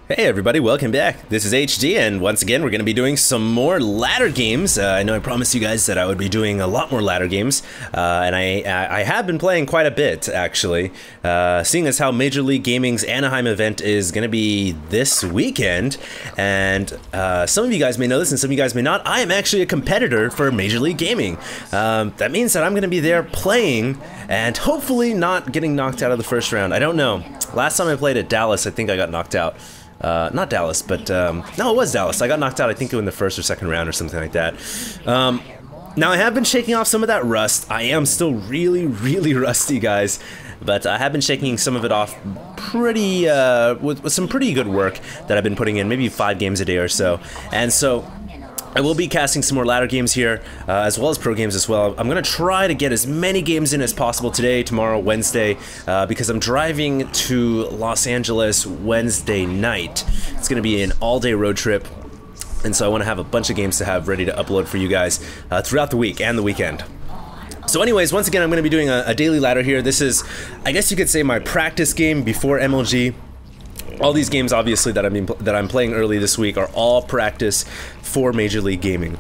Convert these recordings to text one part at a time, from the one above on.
Hey everybody, welcome back. This is HD, and once again we're going to be doing some more ladder games. I know I promised you guys that I would be doing a lot more ladder games, and I have been playing quite a bit, actually. Seeing as how Major League Gaming's Anaheim event is going to be this weekend, and some of you guys may know this and some of you guys may not, I am actually a competitor for Major League Gaming. That means that I'm going to be there playing, and hopefully not getting knocked out of the first round. I don't know. Last time I played at Dallas, I think I got knocked out. Not Dallas, but no, it was Dallas. I got knocked out, I think, in the first or second round or something like that. Now, I have been shaking off some of that rust. I am still really, really rusty, guys, but I have been shaking some of it off pretty with some pretty good work that I've been putting in, maybe 5 games a day or so. And so I will be casting some more ladder games here, as well as pro games as well. I'm going to try to get as many games in as possible today, tomorrow, Wednesday, because I'm driving to Los Angeles Wednesday night. It's going to be an all-day road trip, and so I want to have a bunch of games to have ready to upload for you guys throughout the week and the weekend. So anyways, once again, I'm going to be doing a daily ladder here. This is, I guess you could say, my practice game before MLG. All these games, obviously, that I'm playing early this week are all practice for Major League Gaming.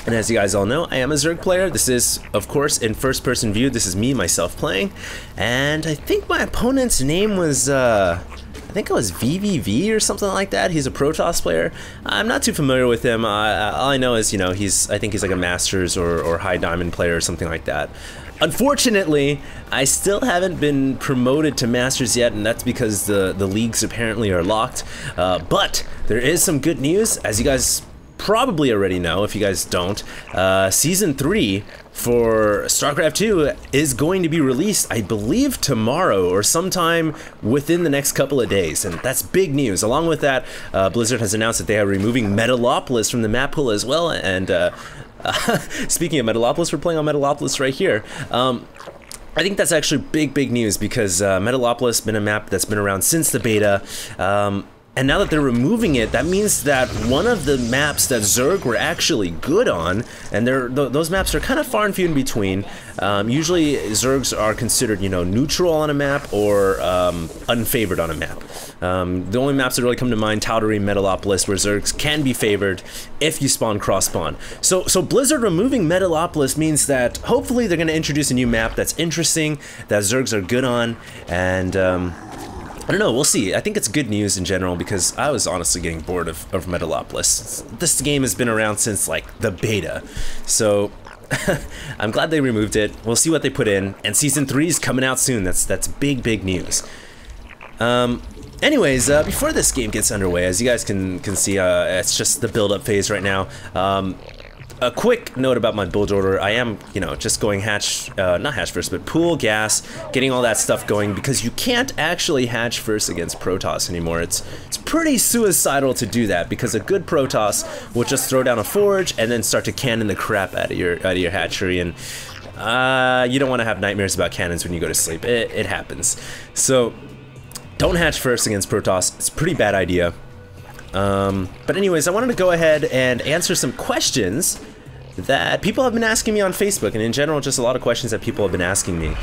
And as you guys all know, I am a Zerg player. This is, of course, in first-person view. This is me, myself, playing. And I think my opponent's name was, I think it was ZvP or something like that. He's a Protoss player. I'm not too familiar with him. All I know is, you know, I think he's like a Masters or High Diamond player or something like that. Unfortunately, I still haven't been promoted to Masters yet, and that's because the leagues apparently are locked. But there is some good news, as you guys probably already know. If you guys don't, Season 3 for StarCraft 2 is going to be released, I believe, tomorrow or sometime within the next couple of days, and that's big news. Along with that, Blizzard has announced that they are removing Metalopolis from the map pool as well, and speaking of Metalopolis, we're playing on Metalopolis right here. I think that's actually big news because Metalopolis has been a map that's been around since the beta. And now that they're removing it, that means that one of the maps that Zerg were actually good on, and those maps are kind of far and few in between. Usually Zergs are considered, you know, neutral on a map or unfavored on a map. The only maps that really come to mind, Tal'Darim, Metalopolis, where Zergs can be favored if you spawn cross-spawn. So Blizzard removing Metalopolis means that hopefully they're going to introduce a new map that's interesting, that Zergs are good on, and I don't know, we'll see. I think it's good news in general because I was honestly getting bored of Metalopolis. This game has been around since, like, the beta. So I'm glad they removed it. We'll see what they put in. And Season 3 is coming out soon. That's big news. Anyways, before this game gets underway, as you guys can see, it's just the build-up phase right now. A quick note about my build order. I am, you know, just going hatch, not hatch first, but pool, gas, getting all that stuff going because you can't actually hatch first against Protoss anymore. It's pretty suicidal to do that because a good Protoss will just throw down a forge and then start to cannon the crap out of your hatchery, and you don't want to have nightmares about cannons when you go to sleep. It happens. So don't hatch first against Protoss. It's a pretty bad idea. But anyways, I wanted to go ahead and answer some questions that people have been asking me on Facebook, and in general, just a lot of questions that people have been asking me.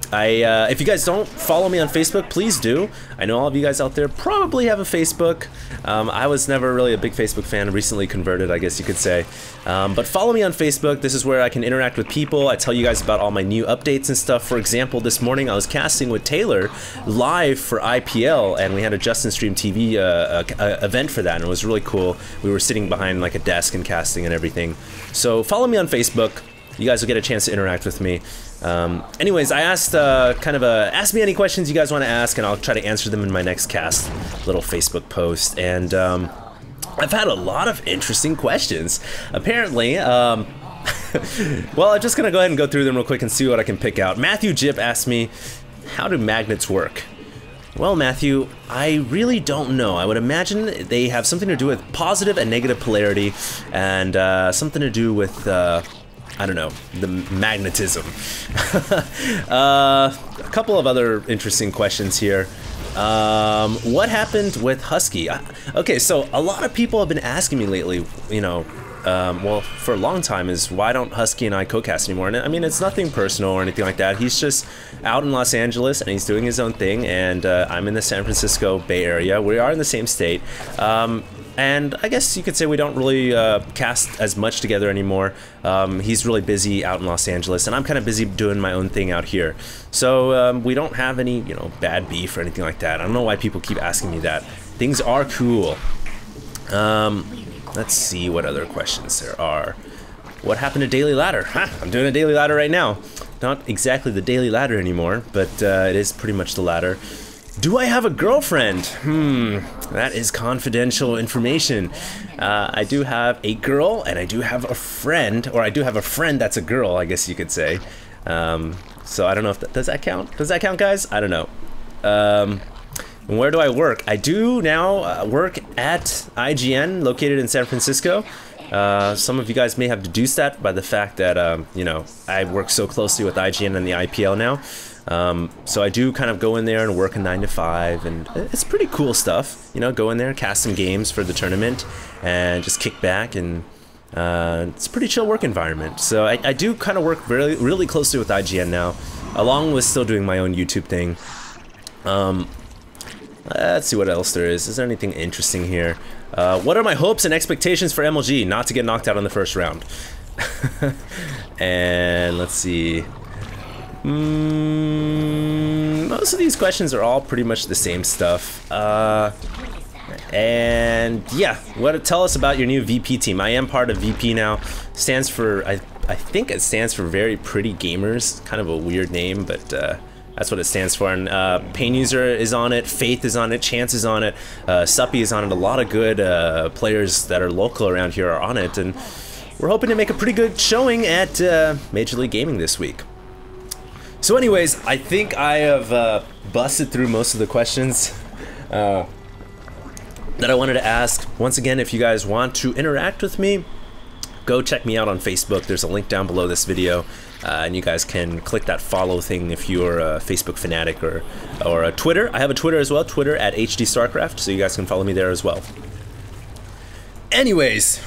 If you guys don't follow me on Facebook, please do. I know all of you guys out there probably have a Facebook. I was never really a big Facebook fan, recently converted, I guess you could say. But follow me on Facebook. This is where I can interact with people. I tell you guys about all my new updates and stuff. For example, this morning I was casting with Taylor live for IPL, and we had a Justin Stream TV event for that, and it was really cool. We were sitting behind like a desk and casting and everything. So follow me on Facebook. You guys will get a chance to interact with me. Anyways, I asked ask me any questions you guys want to ask, and I'll try to answer them in my next cast little Facebook post. And I've had a lot of interesting questions. Apparently, well, I'm just gonna go ahead and go through them real quick and see what I can pick out. Matthew Jip asked me, how do magnets work? Well, Matthew, I really don't know. I would imagine they have something to do with positive and negative polarity, and something to do with I don't know, the magnetism. A couple of other interesting questions here. What happened with Husky? Okay, so a lot of people have been asking me lately, you know, well, for a long time, is why don't Husky and I co-cast anymore? And I mean, it's nothing personal or anything like that. He's just out in Los Angeles and he's doing his own thing, and I'm in the San Francisco Bay Area. We are in the same state. And I guess you could say we don't really cast as much together anymore. He's really busy out in Los Angeles, and I'm kind of busy doing my own thing out here. So we don't have any, you know, bad beef or anything like that. I don't know why people keep asking me that. Things are cool. Let's see what other questions there are. What happened to Daily Ladder? Ha! I'm doing a Daily Ladder right now. Not exactly the Daily Ladder anymore, but it is pretty much the ladder. Do I have a girlfriend? That is confidential information. I do have a girl, and I do have a friend, or I do have a friend that's a girl, I guess you could say. So I don't know if that, does that count? Does that count, guys? I don't know. Where do I work? I do now work at IGN, located in San Francisco. Some of you guys may have deduced that by the fact that, you know, I work so closely with IGN and the IPL now. So I do kind of go in there and work a 9 to 5, and it's pretty cool stuff. You know, go in there, cast some games for the tournament, and just kick back, and it's a pretty chill work environment. So I do kind of work really closely with IGN now, along with still doing my own YouTube thing. Let's see what else there is. Is there anything interesting here? What are my hopes and expectations for MLG? Not to get knocked out in the first round. And let's see. Most of these questions are all pretty much the same stuff. And yeah, tell us about your new VP team. I am part of VP now. Stands for, I think it stands for Very Pretty Gamers. Kind of a weird name, but that's what it stands for. And Pain User is on it, Faith is on it, Chance is on it, Suppy is on it. A lot of good players that are local around here are on it, and we're hoping to make a pretty good showing at Major League Gaming this week. So anyways, I think I have busted through most of the questions that I wanted to ask. Once again, if you guys want to interact with me, go check me out on Facebook. There's a link down below this video, and you guys can click that follow thing if you're a Facebook fanatic, or a Twitter. I have a Twitter as well, Twitter at HDStarcraft, so you guys can follow me there as well. Anyways,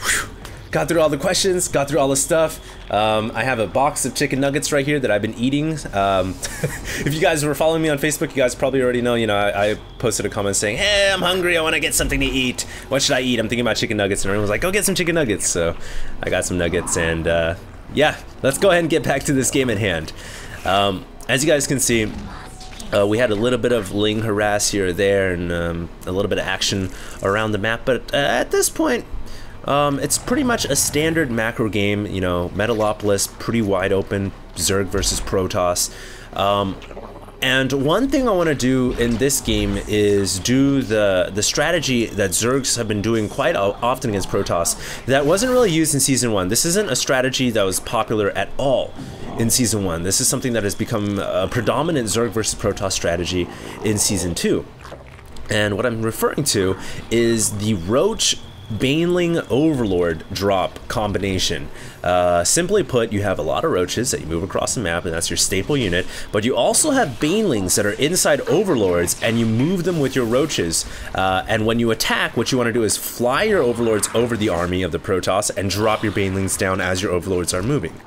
got through all the questions, got through all the stuff. I have a box of chicken nuggets right here that I've been eating. If you guys were following me on Facebook, you guys probably already know, I posted a comment saying, hey, I'm hungry, I want to get something to eat. What should I eat? I'm thinking about chicken nuggets, and everyone was like, go get some chicken nuggets. So I got some nuggets, and yeah, let's go ahead and get back to this game at hand. As you guys can see, we had a little bit of Ling harass here or there, and a little bit of action around the map, but at this point, it's pretty much a standard macro game, Metalopolis, pretty wide open, Zerg versus Protoss. And one thing I want to do in this game is do the strategy that Zergs have been doing quite often against Protoss that wasn't really used in Season 1. This isn't a strategy that was popular at all in Season 1. This is something that has become a predominant Zerg versus Protoss strategy in Season 2. And what I'm referring to is the Roach Baneling Overlord drop combination. Simply put, you have a lot of roaches that you move across the map, and that's your staple unit, but you also have banelings that are inside overlords, and you move them with your roaches, and when you attack, what you want to do is fly your overlords over the army of the Protoss and drop your banelings down as your overlords are moving.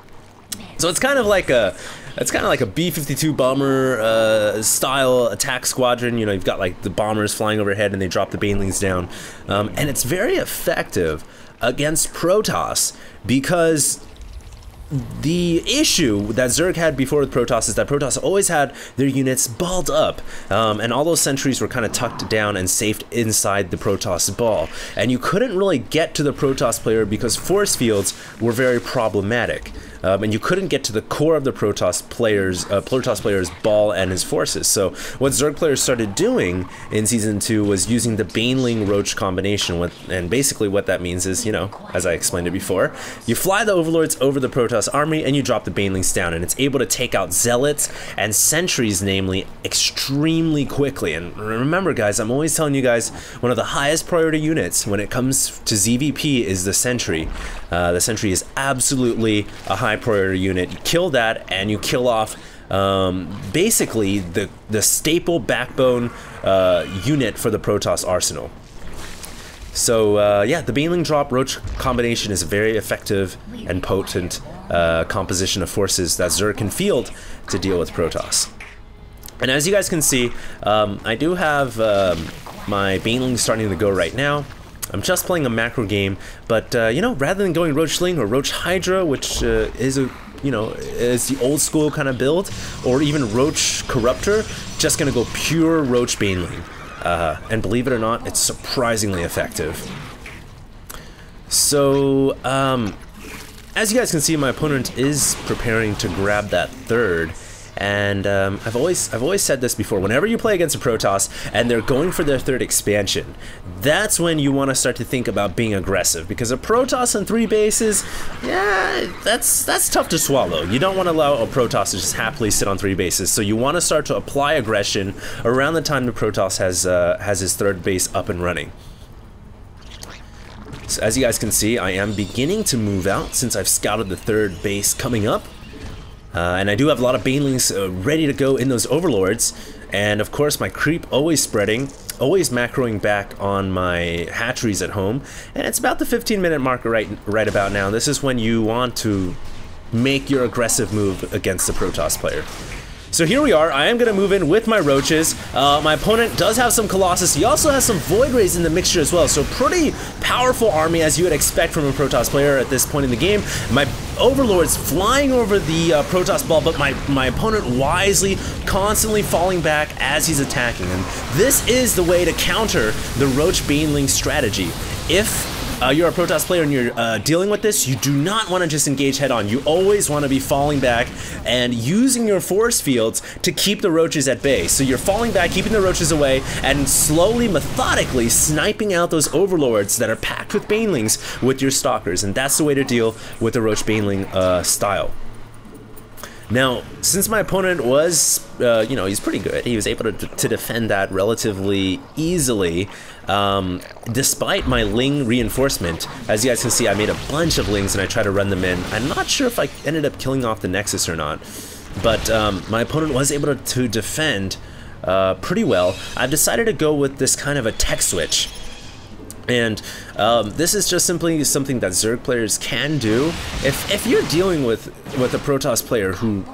So it's kind of like a B-52 bomber style attack squadron. You've got like the bombers flying overhead and they drop the banelings down, and it's very effective against Protoss because the issue that Zerg had before with Protoss is that Protoss always had their units balled up, and all those sentries were kind of tucked down and safed inside the Protoss ball, and you couldn't really get to the Protoss player because force fields were very problematic. And you couldn't get to the core of the Protoss player's ball and his forces. So what Zerg players started doing in Season 2 was using the Baneling Roach combination, and basically what that means is, as I explained it before, you fly the Overlords over the Protoss army and you drop the Banelings down, and it's able to take out Zealots and Sentries, namely, extremely quickly. And remember, guys, I'm always telling you guys, one of the highest priority units when it comes to ZvP is the Sentry. The Sentry is absolutely a high priority unit. You kill that and you kill off basically the staple backbone unit for the Protoss arsenal. So yeah, the Baneling drop Roach combination is a very effective and potent composition of forces that Zerg can field to deal with Protoss. And as you guys can see, I do have my Baneling starting to go right now. I'm just playing a macro game, but you know, rather than going Roach Sling or Roach Hydra, which is a is the old school kind of build, or even Roach Corruptor, just gonna go pure Roach Baneling. And believe it or not, it's surprisingly effective. So, as you guys can see, my opponent is preparing to grab that third. And I've always said this before, whenever you play against a Protoss and they're going for their third expansion, that's when you want to start to think about being aggressive, because a Protoss on 3 bases, yeah, that's tough to swallow. You don't want to allow a Protoss to just happily sit on 3 bases, so you want to start to apply aggression around the time the Protoss has his third base up and running. So as you guys can see, I am beginning to move out since I've scouted the third base coming up. And I do have a lot of Banelings ready to go in those Overlords, and of course my creep always spreading, always macroing back on my hatcheries at home, and it's about the 15-minute marker right about now. This is when you want to make your aggressive move against the Protoss player. So here we are. I am going to move in with my Roaches. My opponent does have some Colossus. He also has some Void Rays in the mixture as well. So pretty powerful army, as you would expect from a Protoss player at this point in the game. My Overlord's flying over the Protoss ball, but my opponent wisely, constantly falling back as he's attacking. And this is the way to counter the Roach Baneling strategy. If you're a Protoss player and you're dealing with this, you do not want to just engage head on. You always want to be falling back and using your force fields to keep the Roaches at bay. So you're falling back, keeping the Roaches away, and slowly, methodically sniping out those Overlords that are packed with Banelings with your Stalkers. And that's the way to deal with the Roach Baneling style. Now, since my opponent was, you know, he's pretty good, he was able to defend that relatively easily, despite my Ling reinforcement. As you guys can see, I made a bunch of Lings and I tried to run them in. I'm not sure if I ended up killing off the Nexus or not, but my opponent was able to defend pretty well. I've decided to go with this kind of a tech switch. And this is just simply something that Zerg players can do. If you're dealing with a Protoss player who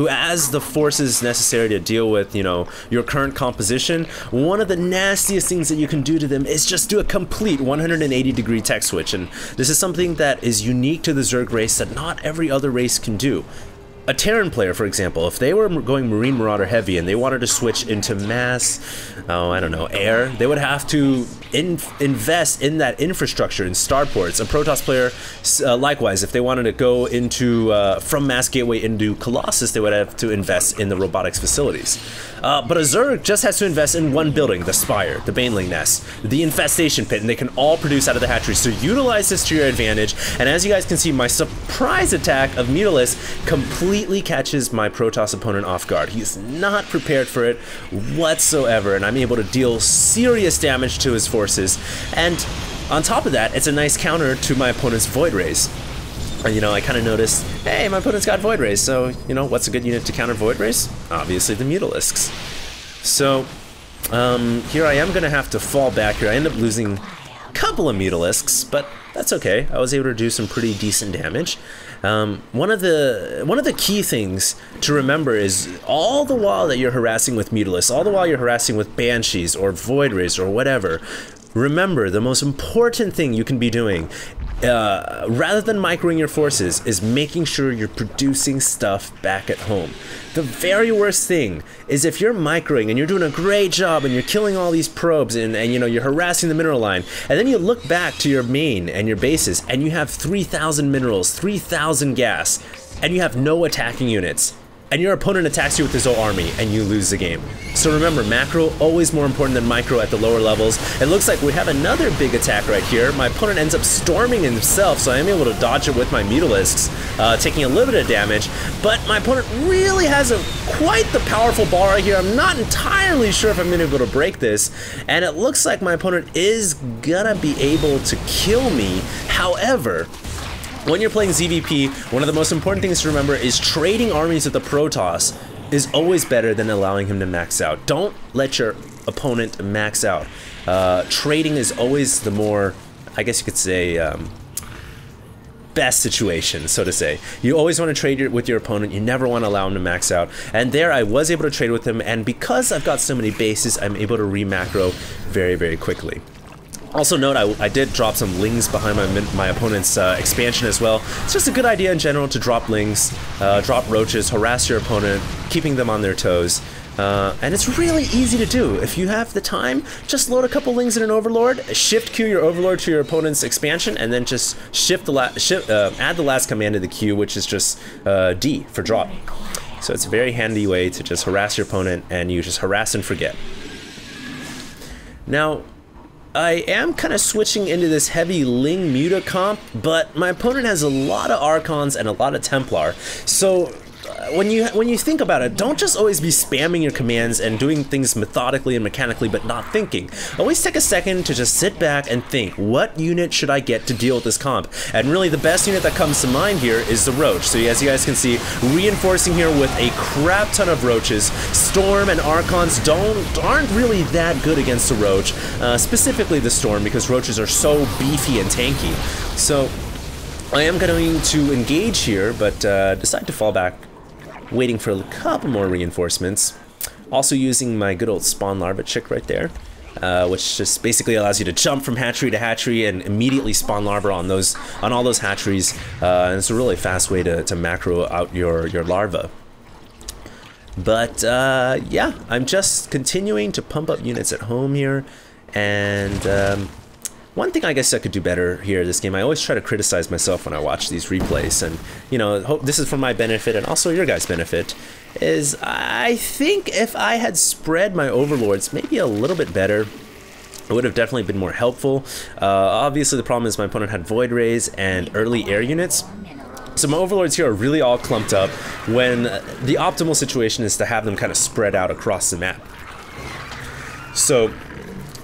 has the forces necessary to deal with, you know, your current composition, one of the nastiest things that you can do to them is just do a complete 180-degree tech switch. And this is something that is unique to the Zerg race that not every other race can do. A Terran player, for example, if they were going Marine Marauder heavy and they wanted to switch into mass, I don't know, air, they would have to invest in that infrastructure in starports. A Protoss player, likewise, if they wanted to go into from mass gateway into Colossus, they would have to invest in the robotics facilities. But a Zerg just has to invest in one building, the Spire, the Baneling Nest, the Infestation Pit, and they can all produce out of the hatchery. So utilize this to your advantage. And as you guys can see, my surprise attack of Mutalisk completely catches my Protoss opponent off guard. He's not prepared for it whatsoever, and I'm able to deal serious damage to his forces. And on top of that, it's a nice counter to my opponent's Void Rays. You know, I kind of noticed, hey, my opponent's got Void Rays, so, you know, what's a good unit to counter Void Rays? Obviously the Mutalisks. So, here I am going to have to fall back here. I end up losing a couple of Mutalisks, but that's okay. I was able to do some pretty decent damage. One of the key things to remember is all the while that you're harassing with Mutalisks, all the while you're harassing with Banshees or Void Rays or whatever, remember the most important thing you can be doing, rather than microing your forces, is making sure you're producing stuff back at home. The very worst thing is if you're microing and you're doing a great job and you're killing all these probes and you know, you're harassing the mineral line, and then you look back to your main and your bases and you have 3,000 minerals, 3,000 gas, and you have no attacking units. And your opponent attacks you with his whole army, and you lose the game. So remember, macro always more important than micro at the lower levels. It looks like we have another big attack right here. My opponent ends up storming himself, so I am able to dodge it with my Mutalisks, taking a little bit of damage. But my opponent really has quite the powerful ball right here. I'm not entirely sure if I'm going to be able to break this, and it looks like my opponent is gonna be able to kill me. However, when you're playing ZvP, one of the most important things to remember is trading armies with the Protoss is always better than allowing him to max out. Don't let your opponent max out. Trading is always the more, I guess you could say, best situation, so to say. You always want to trade with your opponent. You never want to allow him to max out. And there I was able to trade with him, and because I've got so many bases, I'm able to re-macro very, very quickly. Also note, I did drop some lings behind my opponent's expansion as well. It's just a good idea in general to drop lings, drop roaches, harass your opponent, keeping them on their toes. And it's really easy to do. If you have the time, just load a couple lings in an overlord, shift queue your overlord to your opponent's expansion, and then just add the last command to the queue, which is just D for drop. So it's a very handy way to just harass your opponent, and you just harass and forget. Now, I am kind of switching into this heavy Ling Muta comp, but my opponent has a lot of Archons and a lot of Templar. So when you think about it, don't just always be spamming your commands and doing things methodically and mechanically but not thinking. Always take a second to just sit back and think, what unit should I get to deal with this comp? And really the best unit that comes to mind here is the Roach. So as you guys can see, reinforcing here with a crap ton of Roaches. Storm and Archons aren't really that good against the Roach, specifically the Storm, because Roaches are so beefy and tanky. So I am going to engage here, but decide to fall back, waiting for a couple more reinforcements. Also using my good old spawn larva chick right there, which just basically allows you to jump from hatchery to hatchery and immediately spawn larva on all those hatcheries. And it's a really fast way to macro out your larva. But yeah, I'm just continuing to pump up units at home here, and one thing I guess I could do better here this game, I always try to criticize myself when I watch these replays, and you know, this is for my benefit and also your guys' benefit, is I think if I had spread my overlords maybe a little bit better, it would have definitely been more helpful. Obviously the problem is my opponent had Void Rays and early air units. So my overlords here are really all clumped up when the optimal situation is to have them kind of spread out across the map. So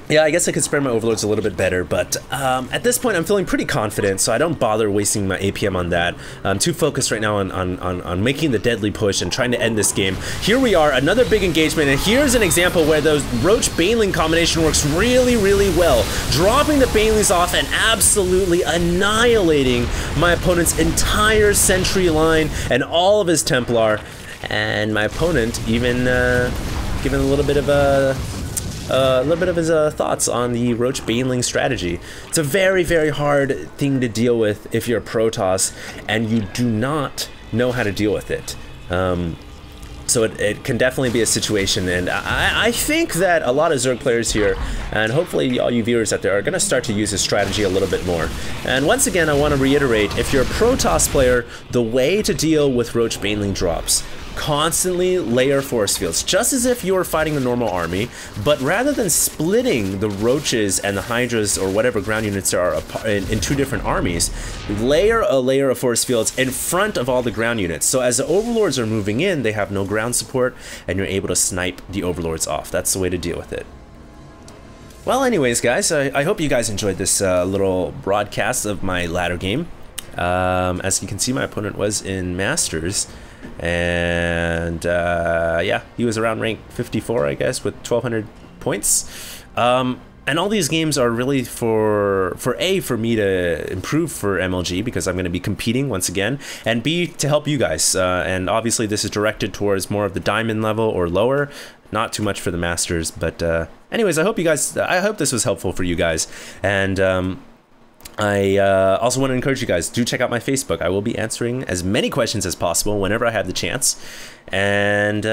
yeah, I guess I could spread my overlords a little bit better, but at this point I'm feeling pretty confident, so I don't bother wasting my APM on that. I'm too focused right now on making the deadly push and trying to end this game. Here we are, another big engagement, and here's an example where the Roach Baneling combination works really, really well. Dropping the Banelings off and absolutely annihilating my opponent's entire sentry line and all of his Templar, and my opponent even given a little bit of his thoughts on the Roach Baneling strategy. It's a very, very hard thing to deal with if you're a Protoss and you do not know how to deal with it. So it can definitely be a situation, and I think that a lot of Zerg players here, and hopefully all you viewers out there, are going to start to use this strategy a little bit more. And once again, I want to reiterate, if you're a Protoss player, the way to deal with Roach Baneling drops: constantly layer force fields, just as if you were fighting a normal army, but rather than splitting the Roaches and the Hydras or whatever ground units there are in two different armies, layer a layer of force fields in front of all the ground units. So as the Overlords are moving in, they have no ground support, and you're able to snipe the Overlords off. That's the way to deal with it. Well, anyways, guys, I hope you guys enjoyed this little broadcast of my ladder game. As you can see, my opponent was in Masters, and yeah, he was around rank 54, I guess, with 1,200 points. And all these games are really for me to improve for MLG, because I'm going to be competing once again, and B, to help you guys. And obviously this is directed towards more of the diamond level or lower, not too much for the Masters. But anyways, I hope this was helpful for you guys. And I also want to encourage you guys to check out my Facebook. I will be answering as many questions as possible whenever I have the chance. And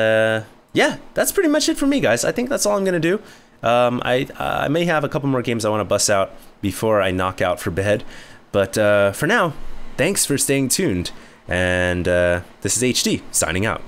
yeah, that's pretty much it for me, guys. I think that's all I'm going to do. I may have a couple more games I want to bust out before I knock out for bed. But for now, thanks for staying tuned. And this is HD, signing out.